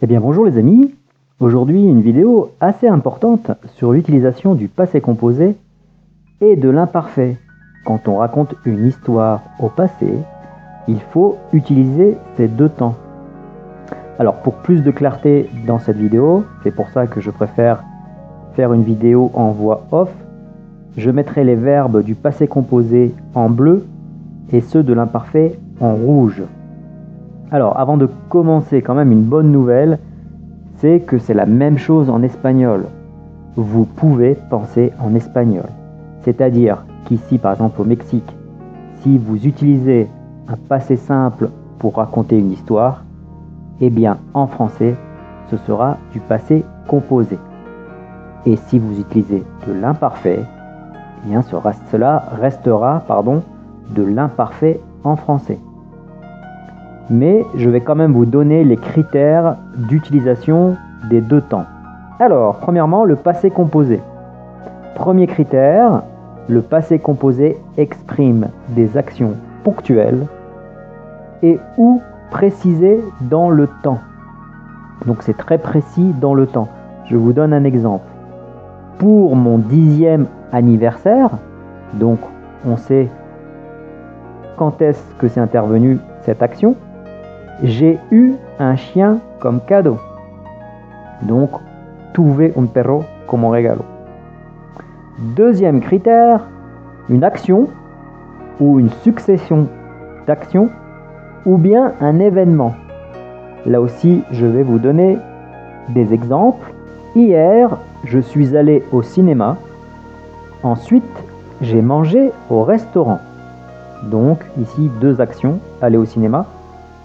Eh bien bonjour les amis, aujourd'hui une vidéo assez importante sur l'utilisation du passé composé et de l'imparfait. Quand on raconte une histoire au passé, il faut utiliser ces deux temps. Alors pour plus de clarté dans cette vidéo, c'est pour ça que je préfère faire une vidéo en voix off, je mettrai les verbes du passé composé en bleu et ceux de l'imparfait en rouge. Alors avant de commencer, quand même une bonne nouvelle, c'est que c'est la même chose en espagnol. Vous pouvez penser en espagnol. C'est-à-dire qu'ici, par exemple au Mexique, si vous utilisez un passé simple pour raconter une histoire, eh bien en français, ce sera du passé composé. Et si vous utilisez de l'imparfait, eh bien cela restera de l'imparfait en français. Mais je vais quand même vous donner les critères d'utilisation des deux temps. Alors, premièrement, le passé composé. Premier critère, le passé composé exprime des actions ponctuelles et ou précisées dans le temps. Donc c'est très précis dans le temps. Je vous donne un exemple. Pour mon 10e anniversaire, donc on sait quand est-ce que c'est intervenu cette action, j'ai eu un chien comme cadeau. Donc, tuve un perro como regalo. Deuxième critère, une action ou une succession d'actions ou bien un événement. Là aussi, je vais vous donner des exemples. Hier, je suis allé au cinéma. Ensuite, j'ai mangé au restaurant. Donc, ici, deux actions, aller au cinéma,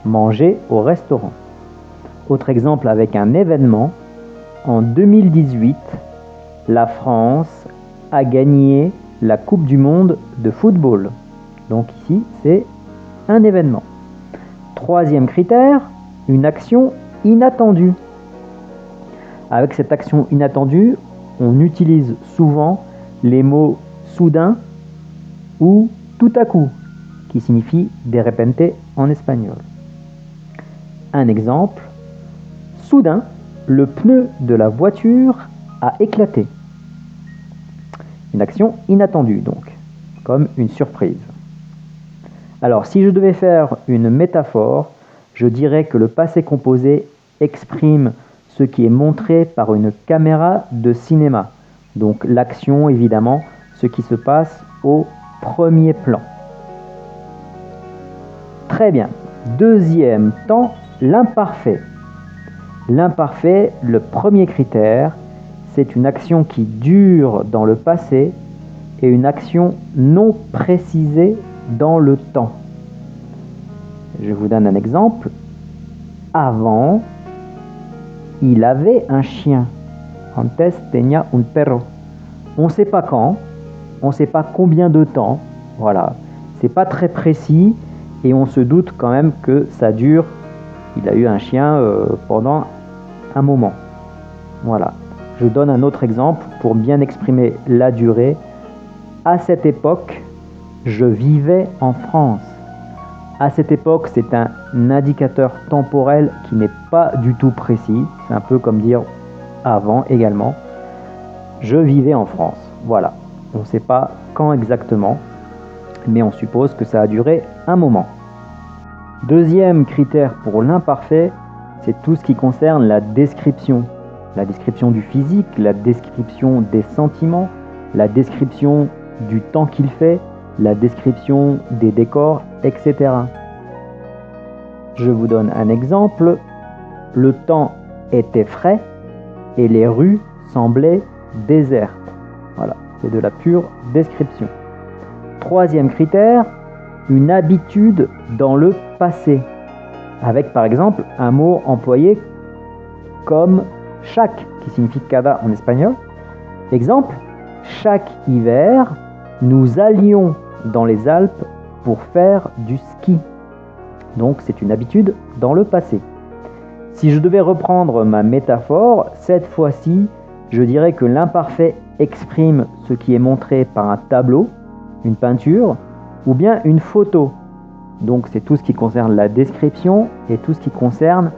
manger au restaurant. Autre exemple avec un événement. En 2018, la France a gagné la Coupe du Monde de football. Donc ici, c'est un événement. Troisième critère, une action inattendue. Avec cette action inattendue, on utilise souvent les mots soudain ou tout à coup, qui signifie de repente en espagnol. Un exemple, soudain, le pneu de la voiture a éclaté. Une action inattendue donc, comme une surprise. Alors si je devais faire une métaphore, je dirais que le passé composé exprime ce qui est montré par une caméra de cinéma. Donc l'action évidemment, ce qui se passe au premier plan. Très bien. Deuxième temps, l'imparfait. L'imparfait, le premier critère, c'est une action qui dure dans le passé et une action non précisée dans le temps. Je vous donne un exemple. Avant, il avait un chien. Antes tenía un perro. On ne sait pas quand, on ne sait pas combien de temps. Voilà, c'est pas très précis et on se doute quand même que ça dure. Il a eu un chien pendant un moment. Voilà. Je donne un autre exemple pour bien exprimer la durée. À cette époque, je vivais en France. À cette époque, c'est un indicateur temporel qui n'est pas du tout précis. C'est un peu comme dire avant également. Je vivais en France. Voilà. On ne sait pas quand exactement, mais on suppose que ça a duré un moment. Deuxième critère pour l'imparfait, c'est tout ce qui concerne la description. La description du physique, la description des sentiments, la description du temps qu'il fait, la description des décors, etc. Je vous donne un exemple. Le temps était frais et les rues semblaient désertes. Voilà, c'est de la pure description. Troisième critère, une habitude dans le passé. Avec par exemple un mot employé comme chaque, qui signifie cada en espagnol. Exemple, chaque hiver, nous allions dans les Alpes pour faire du ski. Donc c'est une habitude dans le passé. Si je devais reprendre ma métaphore, cette fois-ci, je dirais que l'imparfait exprime ce qui est montré par un tableau, une peinture, ou bien une photo. Donc c'est tout ce qui concerne la description et tout ce qui concerne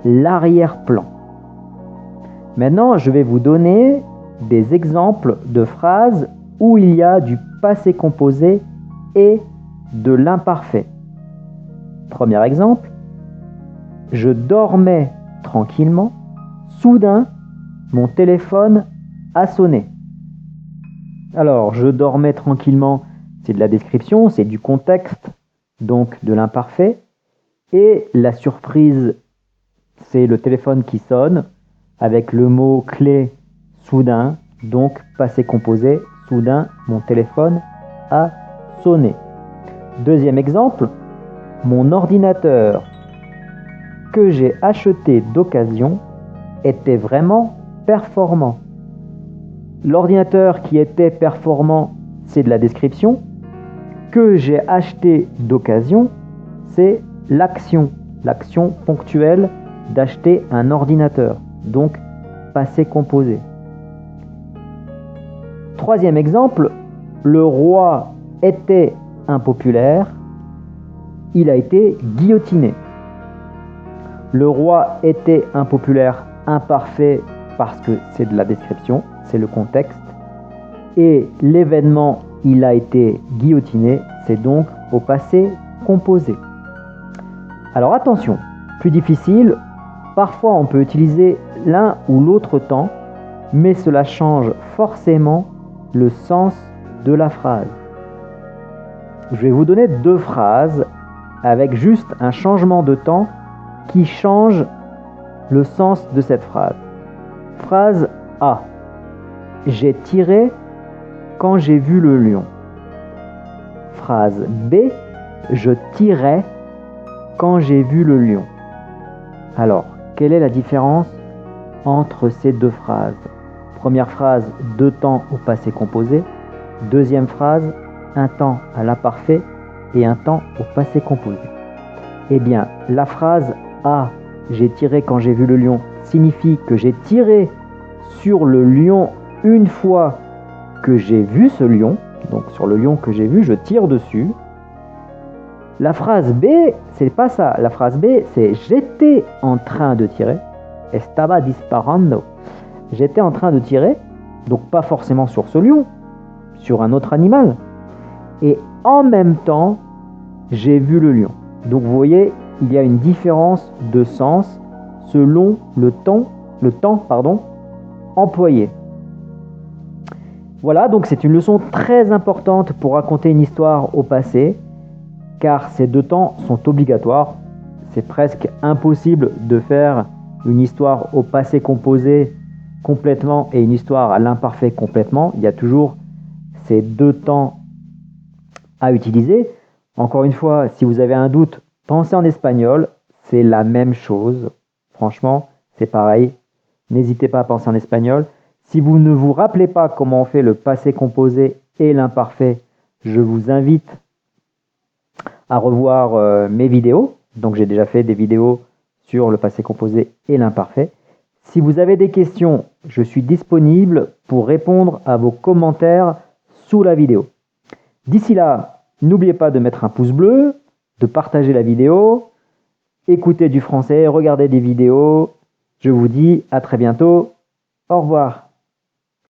l'arrière-plan. Maintenant, je vais vous donner des exemples de phrases où il y a du passé composé et de l'imparfait. Premier exemple, je dormais tranquillement, soudain, mon téléphone a sonné. Alors, je dormais tranquillement, c'est de la description, c'est du contexte, donc de l'imparfait. Et la surprise, c'est le téléphone qui sonne, avec le mot clé soudain, donc passé composé, soudain, mon téléphone a sonné. Deuxième exemple, mon ordinateur que j'ai acheté d'occasion était vraiment performant. L'ordinateur qui était performant, c'est de la description. Que j'ai acheté d'occasion, c'est l'action ponctuelle d'acheter un ordinateur, donc passé composé. Troisième exemple, le roi était impopulaire, il a été guillotiné. Le roi était impopulaire, imparfait, parce que c'est de la description, c'est le contexte. Et l'événement, il a été guillotiné, c'est donc au passé composé. Alors attention, plus difficile, parfois on peut utiliser l'un ou l'autre temps, mais cela change forcément le sens de la phrase. Je vais vous donner deux phrases avec juste un changement de temps qui change le sens de cette phrase. Phrase A. J'ai tiré quand j'ai vu le lion. Phrase B. Je tirais quand j'ai vu le lion. Alors, quelle est la différence entre ces deux phrases? Première phrase, deux temps au passé composé. Deuxième phrase, un temps à l'imparfait et un temps au passé composé. Eh bien, la phrase A, j'ai tiré quand j'ai vu le lion, signifie que j'ai tiré sur le lion une fois que j'ai vu ce lion. Donc sur le lion que j'ai vu, je tire dessus. La phrase B, c'est pas ça. La phrase B, c'est j'étais en train de tirer. Estaba disparando. J'étais en train de tirer, donc pas forcément sur ce lion, sur un autre animal. Et en même temps, j'ai vu le lion. Donc vous voyez, il y a une différence de sens selon le temps employé. Voilà, donc c'est une leçon très importante pour raconter une histoire au passé, car ces deux temps sont obligatoires. C'est presque impossible de faire une histoire au passé composé complètement et une histoire à l'imparfait complètement. Il y a toujours ces deux temps à utiliser. Encore une fois, si vous avez un doute, pensez en espagnol, c'est la même chose. Franchement, c'est pareil. N'hésitez pas à penser en espagnol. Si vous ne vous rappelez pas comment on fait le passé composé et l'imparfait, je vous invite à revoir mes vidéos. Donc j'ai déjà fait des vidéos sur le passé composé et l'imparfait. Si vous avez des questions, je suis disponible pour répondre à vos commentaires sous la vidéo. D'ici là, n'oubliez pas de mettre un pouce bleu, de partager la vidéo, écouter du français, regarder des vidéos. Je vous dis à très bientôt. Au revoir.